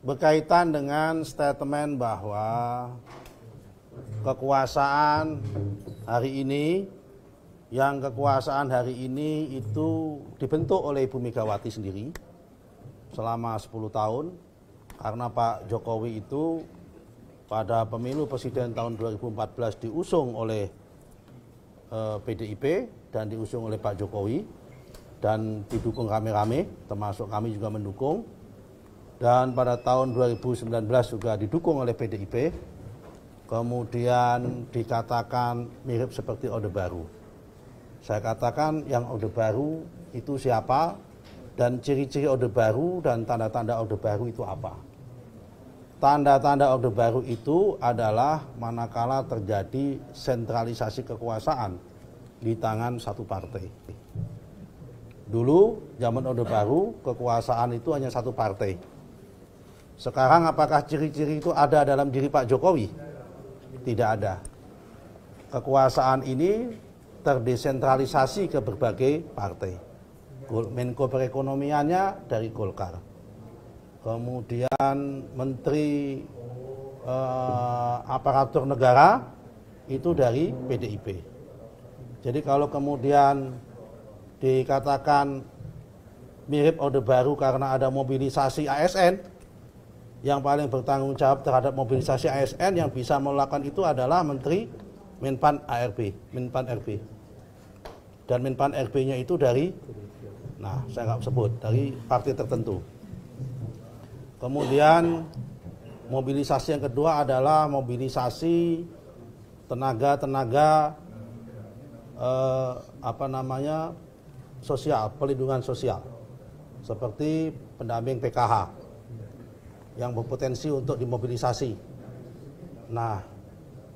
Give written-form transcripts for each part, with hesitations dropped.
Berkaitan dengan statement bahwa kekuasaan hari ini itu dibentuk oleh Ibu Megawati sendiri selama 10 tahun, karena Pak Jokowi itu pada pemilu presiden tahun 2014 diusung oleh PDIP dan diusung oleh Pak Jokowi dan didukung rame-rame, termasuk kami juga mendukung. Dan pada tahun 2019 juga didukung oleh PDIP, kemudian dikatakan mirip seperti Orde Baru. Saya katakan yang Orde Baru itu siapa, dan ciri-ciri Orde Baru dan tanda-tanda Orde Baru itu apa. Tanda-tanda Orde Baru itu adalah manakala terjadi sentralisasi kekuasaan di tangan satu partai. Dulu zaman Orde Baru kekuasaan itu hanya satu partai. Sekarang apakah ciri-ciri itu ada dalam diri Pak Jokowi? Tidak ada. Kekuasaan ini terdesentralisasi ke berbagai partai. Menko perekonomiannya dari Golkar. Kemudian menteri aparatur negara itu dari PDIP. Jadi kalau kemudian dikatakan mirip Orde Baru karena ada mobilisasi ASN, yang paling bertanggung jawab terhadap mobilisasi ASN yang bisa melakukan itu adalah Menteri Menpan RB. Dan Menpan RB-nya itu dari, saya nggak sebut, dari partai tertentu. Kemudian mobilisasi yang kedua adalah mobilisasi tenaga sosial, pelindungan sosial, seperti pendamping PKH yang berpotensi untuk dimobilisasi. Nah,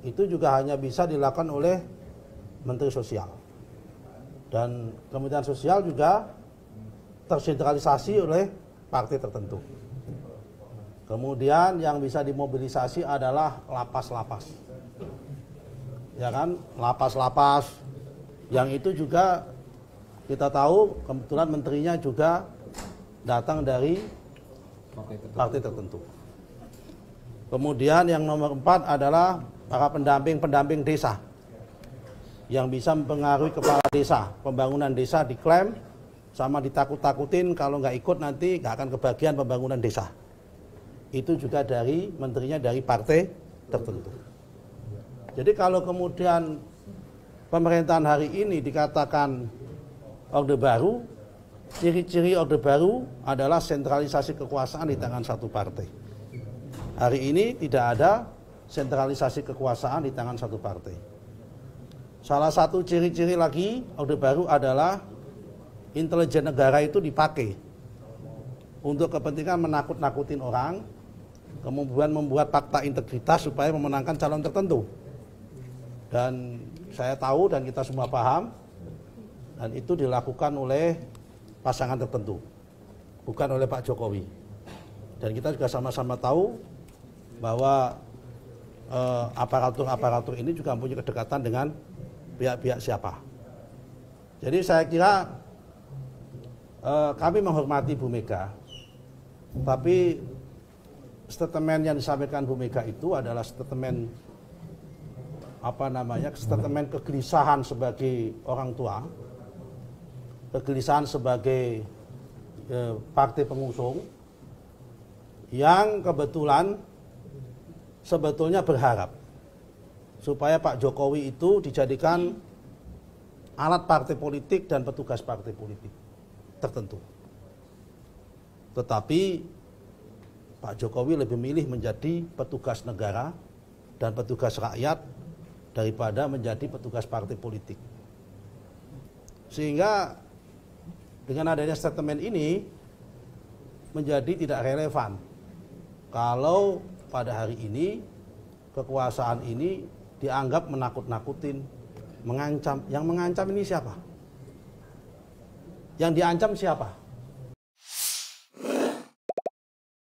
itu juga hanya bisa dilakukan oleh Menteri Sosial. Dan Kementerian Sosial juga tersentralisasi oleh partai tertentu. Kemudian yang bisa dimobilisasi adalah lapas-lapas. Ya kan, lapas-lapas yang itu juga kita tahu kebetulan menterinya juga datang dari partai tertentu. Kemudian yang nomor 4 adalah para pendamping desa yang bisa mempengaruhi kepala desa. Pembangunan desa diklaim sama ditakut-takutin, kalau nggak ikut nanti nggak akan kebagian pembangunan desa. Itu juga dari menterinya dari partai tertentu. Jadi kalau kemudian pemerintahan hari ini dikatakan Orde Baru, ciri-ciri Orde Baru adalah sentralisasi kekuasaan di tangan satu partai. Hari ini tidak ada sentralisasi kekuasaan di tangan satu partai. Salah satu ciri-ciri lagi Orde Baru adalah intelijen negara itu dipakai untuk kepentingan menakut-nakutin orang, kemudian membuat fakta integritas supaya memenangkan calon tertentu. Dan saya tahu dan kita semua paham, dan itu dilakukan oleh pasangan tertentu, bukan oleh Pak Jokowi. Dan kita juga sama-sama tahu bahwa aparatur ini juga punya kedekatan dengan pihak-pihak siapa. Jadi saya kira kami menghormati Bu Mega, tapi statement yang disampaikan Bu Mega itu adalah statement statement kegelisahan sebagai orang tua, kegelisahan sebagai partai pengusung yang kebetulan sebetulnya berharap supaya Pak Jokowi itu dijadikan alat partai politik dan petugas partai politik tertentu. Tetapi Pak Jokowi lebih memilih menjadi petugas negara dan petugas rakyat daripada menjadi petugas partai politik. Sehingga dengan adanya statement ini menjadi tidak relevan kalau pada hari ini kekuasaan ini dianggap menakut-nakutin, mengancam. Yang mengancam ini siapa? Yang diancam siapa?